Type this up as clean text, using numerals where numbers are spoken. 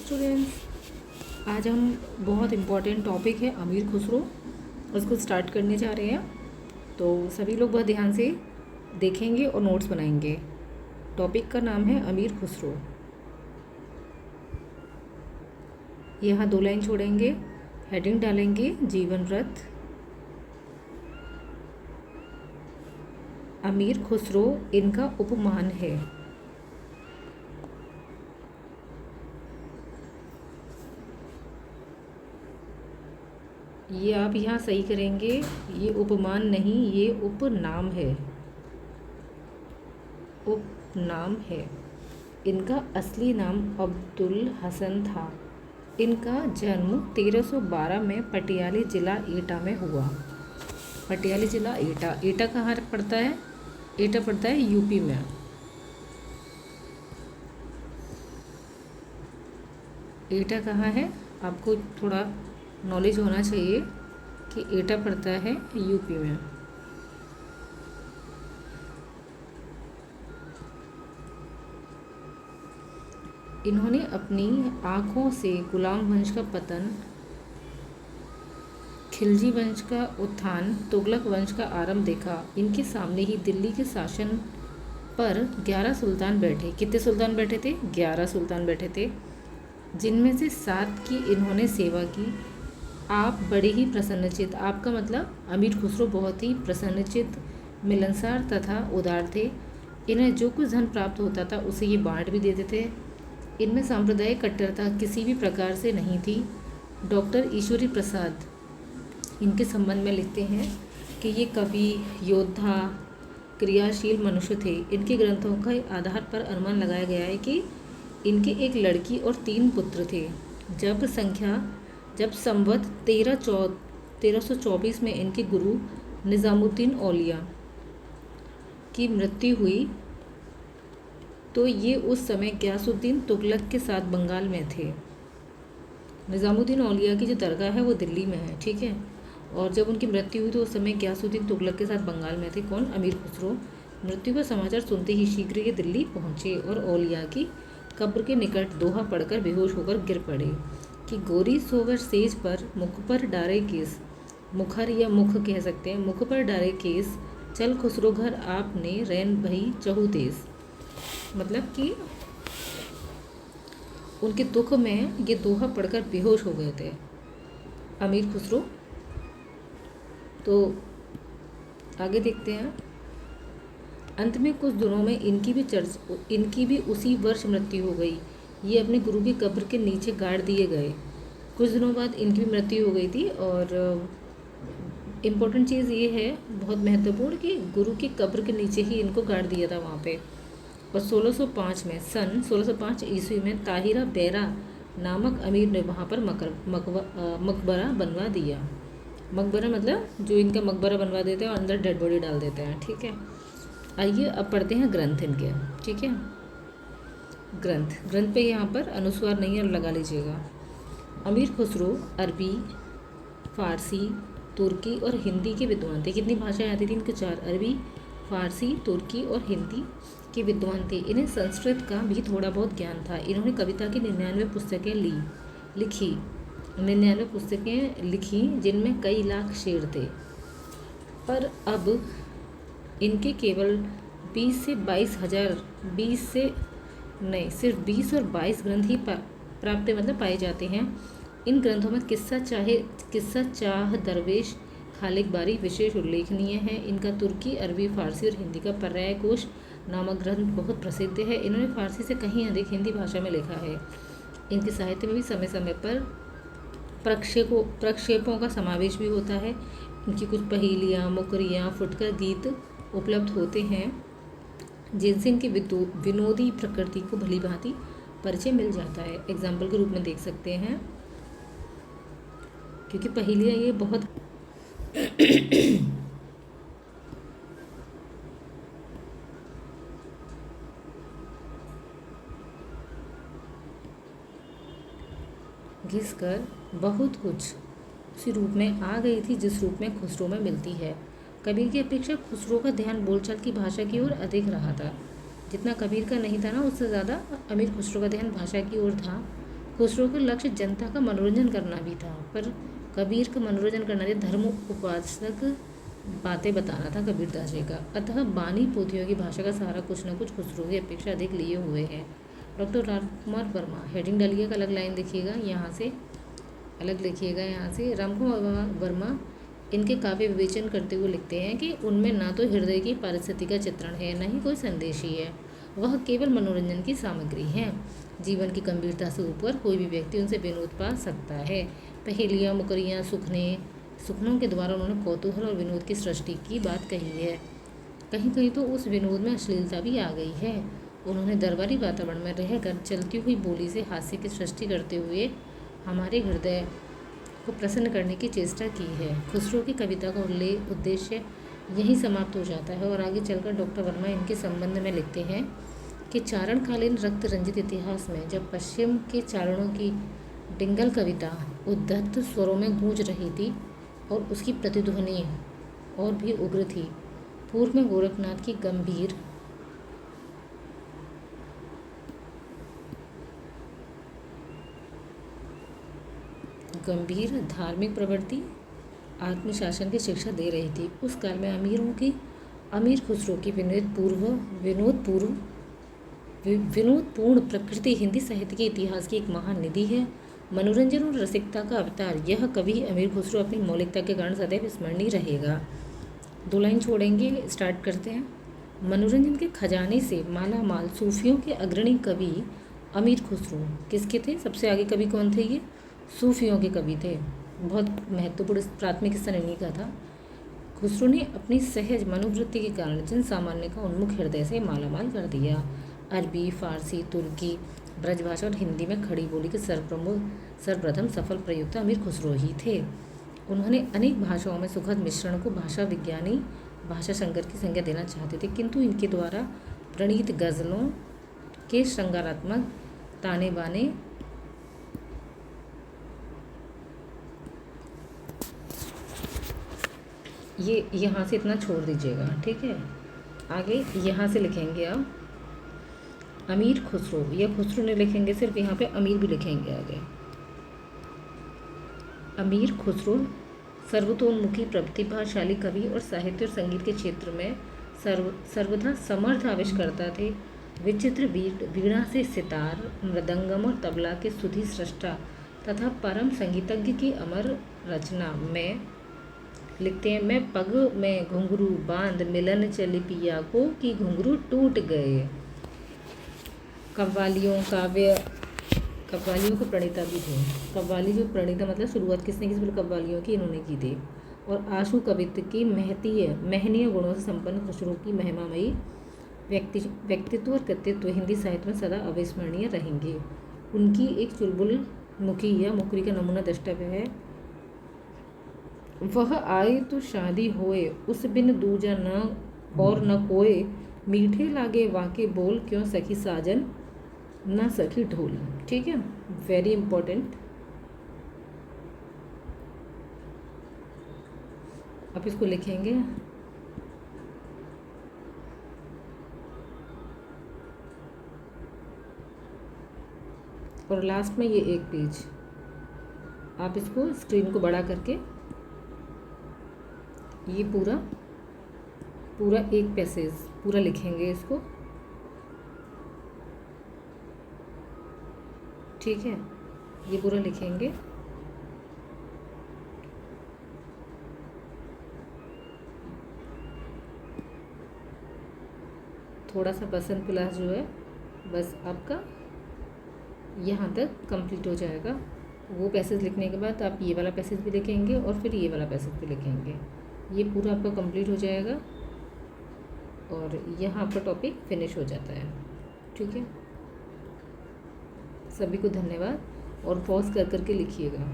Students, आज हम बहुत इम्पॉर्टेंट टॉपिक है अमीर खुसरो, उसको स्टार्ट करने जा रहे हैं। तो सभी लोग बहुत ध्यान से देखेंगे और नोट्स बनाएंगे। टॉपिक का नाम है अमीर खुसरो। यहाँ 2 लाइन छोड़ेंगे, हेडिंग डालेंगे जीवन व्रत। अमीर खुसरो इनका उपमान है। ये आप यहाँ सही करेंगे, ये उपमान नहीं, ये उपनाम है। उपनाम है। इनका असली नाम अब्दुल हसन था। इनका जन्म 1312 में पटियाली ज़िला एटा में हुआ। पटियाली ज़िला एटा, एटा कहाँ पड़ता है? एटा पड़ता है यूपी में। एटा कहाँ है? आपको थोड़ा नॉलेज होना चाहिए कि एटा पड़ता है यूपी में। इन्होंने अपनी आँखों से गुलाम वंश का पतन, खिलजी वंश का उत्थान, तुगलक वंश का आरंभ देखा। इनके सामने ही दिल्ली के शासन पर 11 सुल्तान बैठे। कितने सुल्तान बैठे थे? 11 सुल्तान बैठे थे, जिनमें से 7 की इन्होंने सेवा की। आप बड़े ही प्रसन्नचित्त, आपका मतलब अमीर खुसरो बहुत ही प्रसन्नचित्त, मिलनसार तथा उदार थे। इन्हें जो कुछ धन प्राप्त होता था उसे ये बांट भी देते थे। इनमें सांप्रदायिक कट्टरता किसी भी प्रकार से नहीं थी। डॉक्टर ईश्वरी प्रसाद इनके संबंध में लिखते हैं कि ये कवि, योद्धा, क्रियाशील मनुष्य थे। इनके ग्रंथों के आधार पर अनुमान लगाया गया है कि इनके एक लड़की और 3 पुत्र थे। जब संवत 1324 में इनके गुरु निज़ामुद्दीन औलिया की मृत्यु हुई तो ये उस समय गयासुद्दीन तुगलक के साथ बंगाल में थे। निज़ामुद्दीन औलिया की जो दरगाह है वो दिल्ली में है, ठीक है। और जब उनकी मृत्यु हुई तो उस समय गयासुद्दीन तुगलक के साथ बंगाल में थे। कौन? अमीर खुसरो। मृत्यु का समाचार सुनते ही शीघ्र ये दिल्ली पहुँचे और औलिया की कब्र के निकट दोहा पढ़कर बेहोश होकर गिर पड़े कि गोरी सोवर सेज पर मुख पर डारे केस, मुखर या मुख कह सकते हैं, मुख पर डारे केस, चल खुसरो घर आपने रैन भई चहु देश। मतलब कि उनके दुख में ये दोहा पढ़कर बेहोश हो गए थे अमीर खुसरो। तो आगे देखते हैं। अंत में कुछ दिनों में इनकी भी उसी वर्ष मृत्यु हो गई। ये अपने गुरु की कब्र के नीचे गाड़ दिए गए। कुछ दिनों बाद इनकी भी मृत्यु हो गई थी। और इम्पोर्टेंट चीज़ ये है, बहुत महत्वपूर्ण, कि गुरु की कब्र के नीचे ही इनको गाड़ दिया था वहाँ पे। और 1605 ईस्वी में ताहिरा बेरा नामक अमीर ने वहाँ पर मकबरा बनवा दिया। मकबरा मतलब जो इनका मकबरा बनवा देते हैं और अंदर डेड बॉडी डाल देते हैं, ठीक है। आइए अब पढ़ते हैं ग्रंथ इनके, ठीक है। ग्रंथ पे यहाँ पर अनुस्वार नहीं है, लगा लीजिएगा। अमीर खुसरो अरबी, फ़ारसी, तुर्की और हिंदी के विद्वान थे। कितनी भाषाएं आती थी इनको? 4। अरबी, फ़ारसी, तुर्की और हिंदी के विद्वान थे। इन्हें संस्कृत का भी थोड़ा बहुत ज्ञान था। इन्होंने कविता की 99 पुस्तकें लिखी 99 पुस्तकें लिखी, जिनमें कई लाख शेर थे। पर अब इनके केवल 20 से 22 हज़ार, सिर्फ 20 और 22 ग्रंथ ही प्राप्त मतलब पाए जाते हैं। इन ग्रंथों में किस्सा चाह दरवेश खालिक बारी विशेष उल्लेखनीय है। इनका तुर्की, अरबी, फारसी और हिंदी का पर्याय कोश नामक ग्रंथ बहुत प्रसिद्ध है। इन्होंने फारसी से कहीं अधिक हिंदी भाषा में लिखा है। इनके साहित्य में भी समय समय पर प्रक्षेपों का समावेश भी होता है। इनकी कुछ पहेलियाँ, मुकरियाँ, फुटकर गीत उपलब्ध होते हैं, जिनसे इनकी विनोदी प्रकृति को भली भांति परिचय मिल जाता है। एग्जाम्पल के रूप में देख सकते हैं, क्योंकि पहेलियाँ ये बहुत घिसकर बहुत कुछ उसी रूप में आ गई थी जिस रूप में खुसरो में मिलती है। कबीर की अपेक्षा खुसरो का ध्यान बोलचाल की भाषा की ओर अधिक रहा था। जितना कबीर का नहीं था ना, उससे ज़्यादा अमीर खुसरो का ध्यान भाषा की ओर था। खुसरो का लक्ष्य जनता का मनोरंजन करना भी था, पर कबीर का मनोरंजन करना नहीं, धर्म उपासक बातें बताना था कबीरदास जी का। अतः बानी पोथियों की भाषा का सहारा कुछ न कुछ खुसरो की अपेक्षा अधिक लिए हुए हैं। डॉक्टर रामकुमार वर्मा, हेडिंग डालिएगा, अलग लाइन देखिएगा, यहाँ से अलग लिखिएगा। यहाँ से रामकुमार वर्मा इनके काव्य विवेचन करते हुए लिखते हैं कि उनमें ना तो हृदय की परिस्थिति का चित्रण है, न ही कोई संदेश ही है, वह केवल मनोरंजन की सामग्री है। जीवन की गंभीरता से ऊपर कोई भी व्यक्ति उनसे विनोद पा सकता है। पहेलियाँ, मुकरियाँ, सुखनों के द्वारा उन्होंने कौतूहल और विनोद की सृष्टि की बात कही है। कहीं कहीं तो उस विनोद में अश्लीलता भी आ गई है। उन्होंने दरबारी वातावरण में रहकर चलती हुई बोली से हास्य की सृष्टि करते हुए हमारे हृदय को प्रसन्न करने की चेष्टा की है। खुसरो की कविता का उद्देश्य यहीं समाप्त हो जाता है और आगे चलकर डॉक्टर वर्मा इनके संबंध में लिखते हैं कि चारणकालीन रक्त रंजित इतिहास में जब पश्चिम के चारणों की डिंगल कविता उद्धत स्वरों में गूंज रही थी और उसकी प्रतिध्वनि और भी उग्र थी, पूर्व में गोरखनाथ की गंभीर धार्मिक प्रवृत्ति आत्मशासन की शिक्षा दे रही थी, उस काल में अमीर खुसरो की विनोदपूर्ण प्रकृति हिंदी साहित्य के इतिहास की एक महान निधि है। मनोरंजन और रसिकता का अवतार यह कवि अमीर खुसरो अपनी मौलिकता के कारण सदैव स्मरणीय रहेगा। 2 लाइन छोड़ेंगे, स्टार्ट करते हैं। मनोरंजन के खजाने से माला माल सूफियों के अग्रणी कवि अमीर खुसरो किसके थे? सबसे आगे कवि कौन थे? ये सूफियों के कवि थे। बहुत महत्वपूर्ण प्राथमिक स्थान इन्हीं का था। खुसरो ने अपनी सहज मनोवृत्ति के कारण जन सामान्य का उन्मुख हृदय से मालामाल कर दिया। अरबी, फारसी, तुर्की, ब्रजभाषा और हिंदी में खड़ी बोली के सर्वप्रथम सफल प्रयोक्ता अमीर खुसरो ही थे। उन्होंने अनेक भाषाओं में सुखद मिश्रण को भाषा विज्ञानी भाषा शंकर की संज्ञा देना चाहते थे, किंतु इनके द्वारा प्रणीत गज़लों के श्रृंगारात्मक ताने बाने ये यहाँ से इतना छोड़ दीजिएगा, ठीक है। आगे यहाँ से लिखेंगे आप अमीर खुसरो, या खुसरो नहीं लिखेंगे, सिर्फ यहाँ पे अमीर भी लिखेंगे आगे। अमीर खुसरो सर्वतोन्मुखी प्रतिभाशाली कवि और साहित्य और संगीत के क्षेत्र में सर्वथा समर्थ आविष्कर्ता थे। विचित्र वीणा से सितार, मृदंगम और तबला के सुधि सृष्टा तथा परम संगीतज्ञ की अमर रचना में लिखते हैं, मैं पग में घुंघरू बांध मिलन चली पिया को कि घुंघरू टूट गए। कव्वालियों को प्रणेता भी थे। कव्वाली जो प्रणेता मतलब शुरुआत किसने की? कव्वालियों की इन्होंने की थी। और आशु कवित्व की महनीय गुणों से संपन्न खुसरो की महिमामयी व्यक्तित्व और कृतित्व हिंदी साहित्य में सदा अविस्मरणीय रहेंगे। उनकी एक चुलबुल मुखी या मुकरी का नमूना द्रष्टव्य है। वह आए तो शादी होए, उस बिन दूजा न और न कोए, मीठे लागे वाके बोल, क्यों सखी साजन न सखी ढोल। ठीक है, वेरी इंपॉर्टेंट। अब इसको लिखेंगे। और लास्ट में ये एक पेज आप इसको स्क्रीन को बड़ा करके ये पूरा एक पैसेज पूरा लिखेंगे इसको, ठीक है। ये पूरा लिखेंगे। थोड़ा सा पसंद क्लास जो है बस आपका यहाँ तक कंप्लीट हो जाएगा। वो पैसेज लिखने के बाद आप ये वाला पैसेज भी लिखेंगे और फिर ये वाला पैसेज भी लिखेंगे। ये पूरा आपका कंप्लीट हो जाएगा और यहाँ आपका टॉपिक फिनिश हो जाता है, ठीक है। सभी को धन्यवाद और पॉज कर करके लिखिएगा।